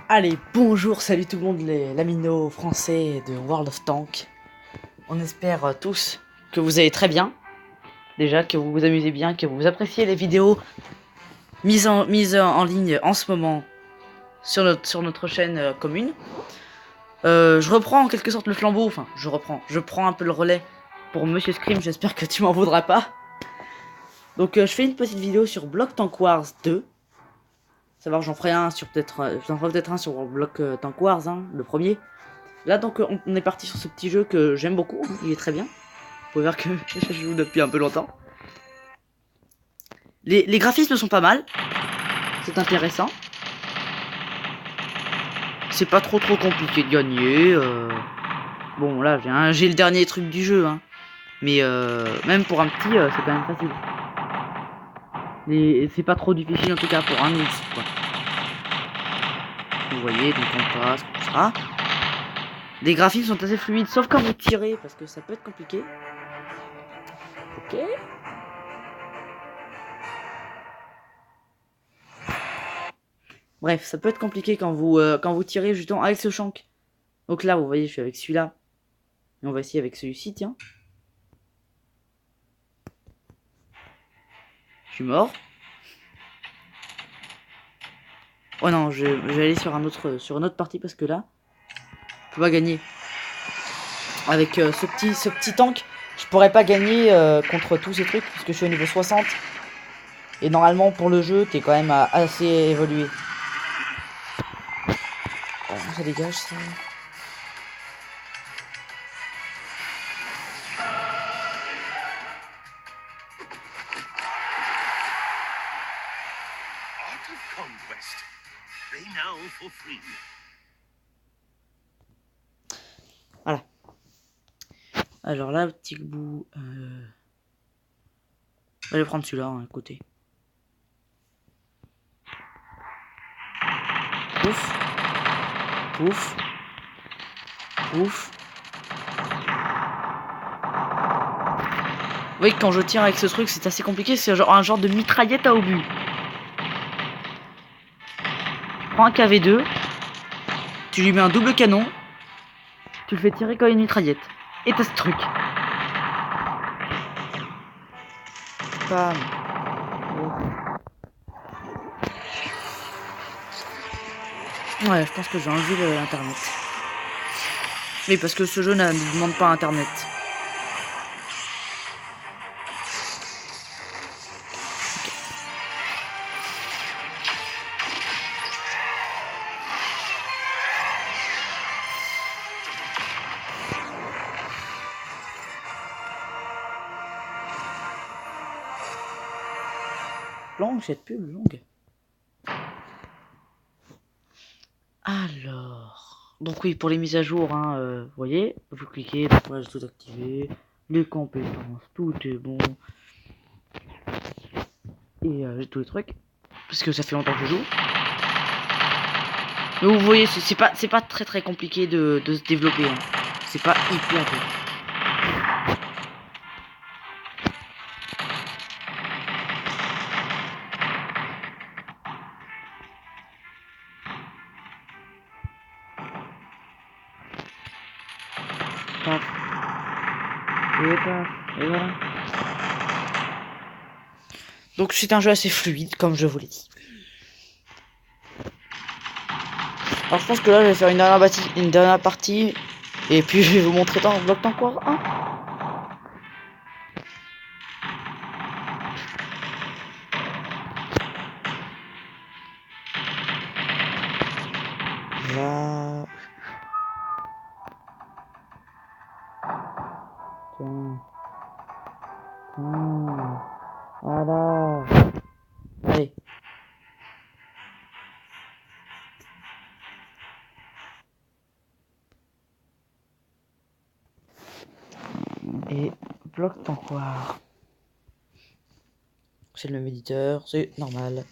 Allez, bonjour, salut tout le monde, les laminos français de World of Tanks. On espère tous que vous allez très bien. Déjà, que vous vous amusez bien, que vous appréciez les vidéos mises en ligne en ce moment sur notre chaîne commune. Je reprends en quelque sorte le flambeau, enfin, je prends un peu le relais pour Monsieur Scream, j'espère que tu m'en voudras pas. Donc, je fais une petite vidéo sur Block Tank Wars 2. Savoir, j'en ferai un sur peut-être un sur Block Tank Wars, hein, le premier. Là donc on est parti sur ce petit jeu que j'aime beaucoup, hein, il est très bien. Vous pouvez voir que je joue depuis un peu longtemps. Les graphismes sont pas mal, c'est intéressant. C'est pas trop compliqué de gagner. Bon là j'ai le dernier truc du jeu, hein. Mais même pour un petit c'est quand même facile. C'est pas trop difficile en tout cas pour un mix quoi. Vous voyez, donc on passe comme ça. Les graphismes sont assez fluides, sauf quand vous tirez, parce que ça peut être compliqué. Ok. Bref, ça peut être compliqué quand vous tirez justement avec ce shank. Donc là, vous voyez, je suis avec celui-là. Et on va essayer avec celui-ci, tiens. Je suis mort. Oh non, je vais aller sur une autre partie parce que là, je peux pas gagner. Avec ce petit tank, je pourrais pas gagner contre tous ces trucs puisque je suis au niveau 60. Et normalement, pour le jeu, t'es quand même assez évolué. Oh, ça dégage ça. Voilà. Alors là, petit bout. Je vais prendre celui-là, hein, à côté. Ouf. Ouf. Ouf. Vous voyez que quand je tire avec ce truc, c'est assez compliqué. C'est un genre de mitraillette à obus. Tu prends un KV2. Tu lui mets un double canon. Tu le fais tirer comme une mitraillette. Et t'as ce truc. Bam. Ouais, je pense que j'ai enlevé l'internet. Oui, parce que ce jeu ne demande pas internet. Longue, cette pub longue. Alors. Donc oui, pour les mises à jour, hein, vous voyez, vous cliquez, pour tout activer, les compétences, tout est bon. Et j'ai tous les trucs. Parce que ça fait longtemps que je joue. Mais vous voyez, c'est pas très compliqué de se développer. Hein. C'est pas hyper dur. Paf. Et paf. Et voilà. Donc c'est un jeu assez fluide, comme je vous l'ai dit. Alors je pense que là je vais faire une dernière partie. Et puis je vais vous montrer dans Block Tank Wars 1. Là. Tiens. Voilà. Allez. Et Block Tank Wars. C'est le même éditeur, c'est normal.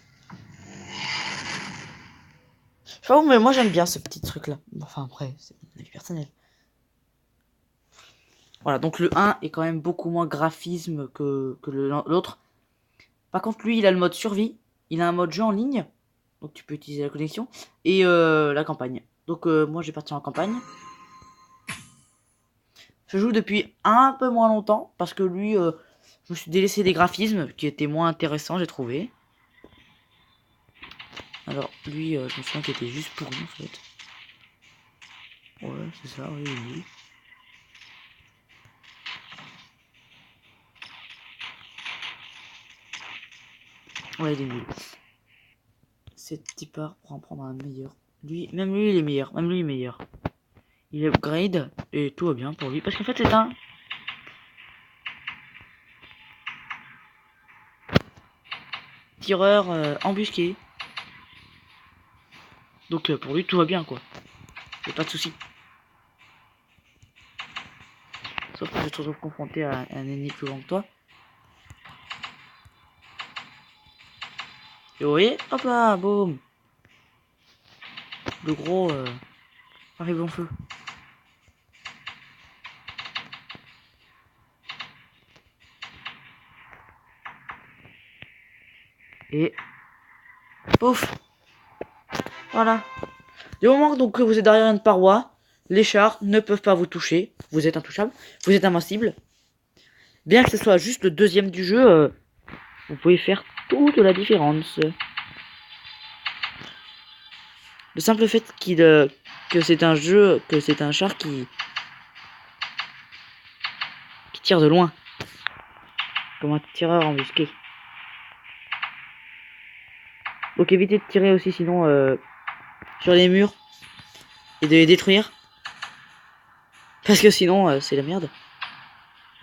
Je sais pas où, mais moi j'aime bien ce petit truc là. Enfin après, c'est mon avis personnel. Voilà, donc le 1 est quand même beaucoup moins graphisme que l'autre. Par contre, lui, il a le mode survie. Il a un mode jeu en ligne. Donc tu peux utiliser la connexion. Et la campagne. Donc moi je vais partir en campagne. Je joue depuis un peu moins longtemps. Parce que lui, je me suis délaissé des graphismes qui étaient moins intéressants, j'ai trouvé. Alors lui, je me souviens qu'il était juste pourri en fait. Ouais, c'est ça, oui, oui. Ouais, il est nul. C'est petit part pour en prendre un meilleur. Lui, même lui, il est meilleur. Même lui, il est meilleur. Il upgrade et tout va bien pour lui. Parce qu'en fait, c'est un tireur embusqué. Donc pour lui, tout va bien quoi. Y'a pas de souci. Sauf que je te retrouve confronté à un ennemi plus grand que toi. Et vous voyez, hop là, boum. Le gros arrive en feu. Et pouf. Voilà. Du moment donc que vous êtes derrière une paroi, les chars ne peuvent pas vous toucher. Vous êtes intouchable. Vous êtes invincible. Bien que ce soit juste le deuxième du jeu, vous pouvez faire toute la différence. Le simple fait que c'est un jeu, que c'est un char qui tire de loin, comme un tireur embusqué. Donc évitez de tirer aussi sinon sur les murs et de les détruire. Parce que sinon c'est la merde.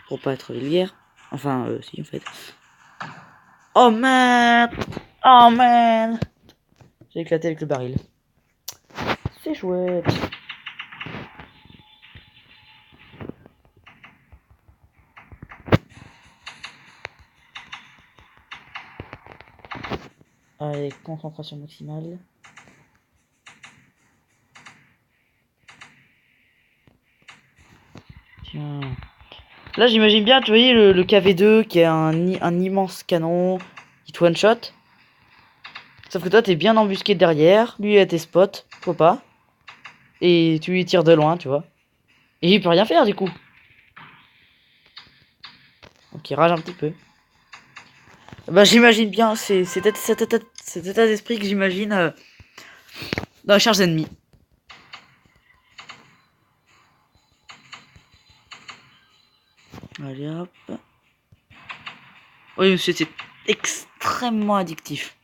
Pour pas être vulgaire. Enfin si en fait. Oh man. Oh man. J'ai éclaté avec le baril. C'est chouette. Allez, concentration maximale. Tiens. Là j'imagine bien, tu voyais le KV2 qui a un immense canon qui te one shot. Sauf que toi t'es bien embusqué derrière, lui il a tes spots, faut pas. Et tu lui tires de loin, tu vois. Et il peut rien faire du coup. Donc il rage un petit peu. Bah j'imagine bien, c'est cet état d'esprit que j'imagine dans les charges ennemies. Allez hop. Oui, c'était extrêmement addictif.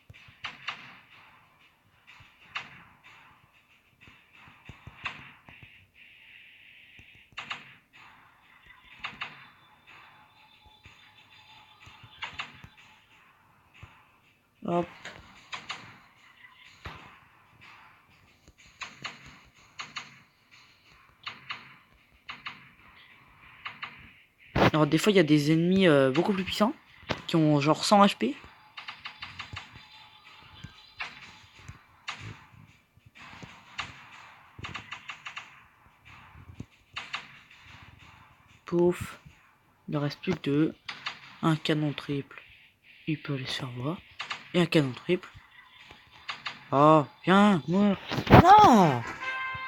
Hop. Alors des fois il y a des ennemis beaucoup plus puissants qui ont genre 100 HP. Pouf. Il ne reste plus que deux. Un canon triple. Il peut aller se faire voir. Et un canon triple. Oh, viens, meurs. Voilà.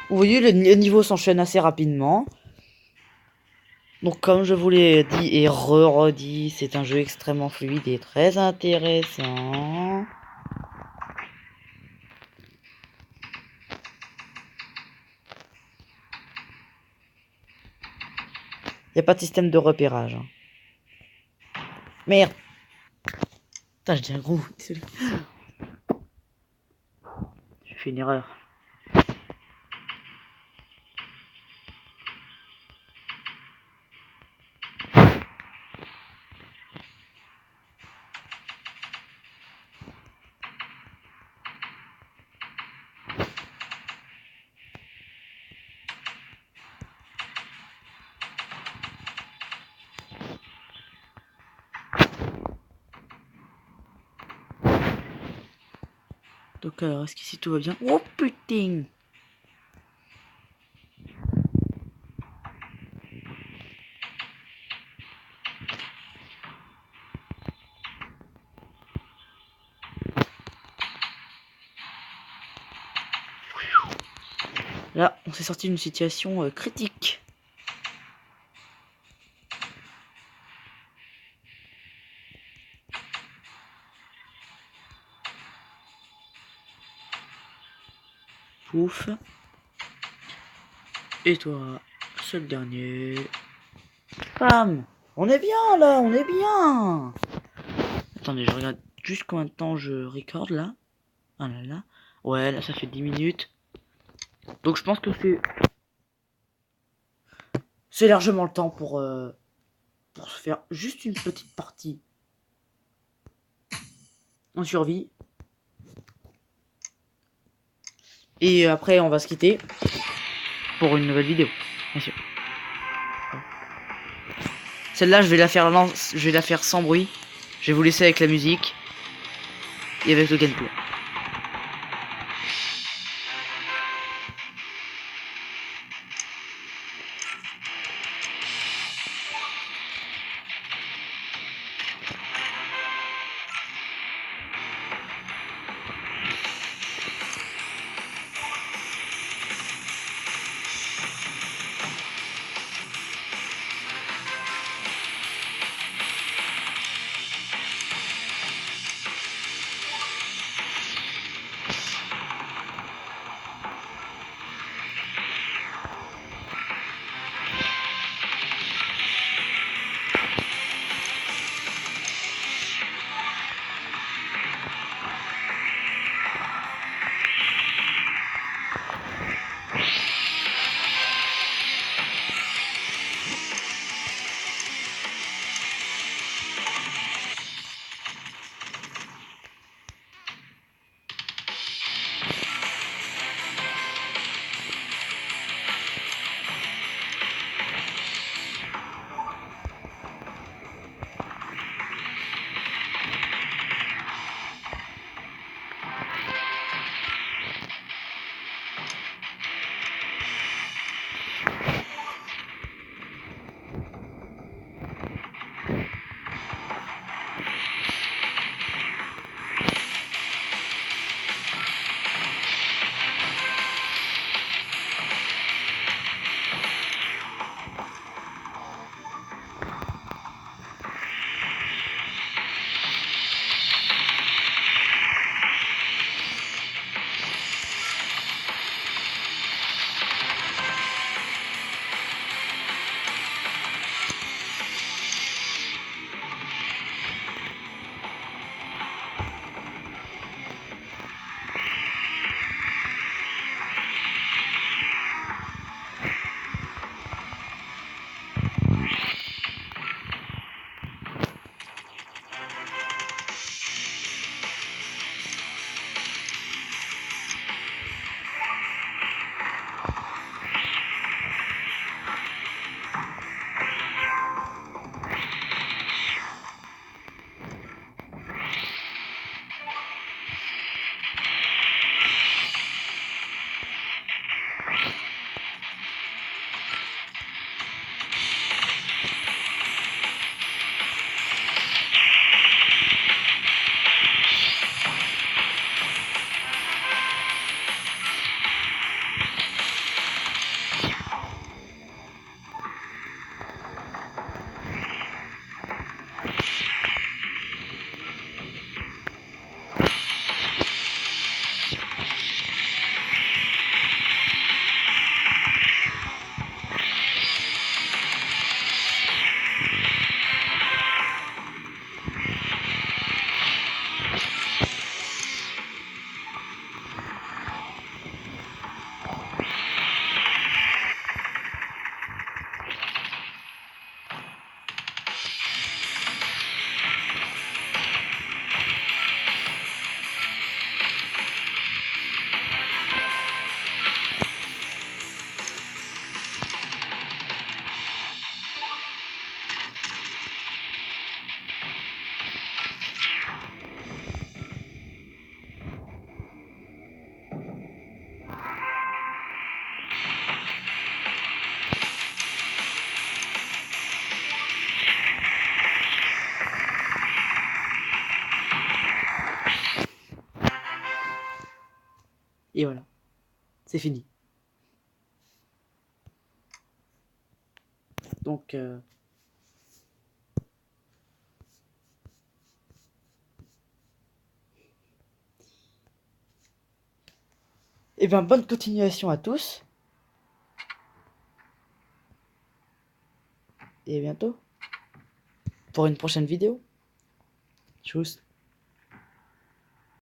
Vous voyez, le niveau s'enchaîne assez rapidement. Donc comme je vous l'ai dit et redit, c'est un jeu extrêmement fluide et très intéressant. Il n'y a pas de système de repérage. Hein. Merde. Putain, j'ai dit un gros. Désolé. J'ai fait une erreur. Donc alors, est-ce qu'ici tout va bien? Oh putain! Là, on s'est sorti d'une situation critique. Pouf. Et toi, c'est le dernier. Bam. On est bien là, on est bien. Attendez, je regarde juste combien de temps je recorde là. Ah là là. Ouais, là ça fait 10 minutes. Donc je pense que c'est largement le temps pour se faire juste une petite partie en survie. Et après on va se quitter pour une nouvelle vidéo, bien sûr. Celle-là je vais la faire sans bruit. Je vais vous laisser avec la musique et avec le gameplay. Et voilà, c'est fini. Donc et bien bonne continuation à tous. Et à bientôt pour une prochaine vidéo. Tchuss.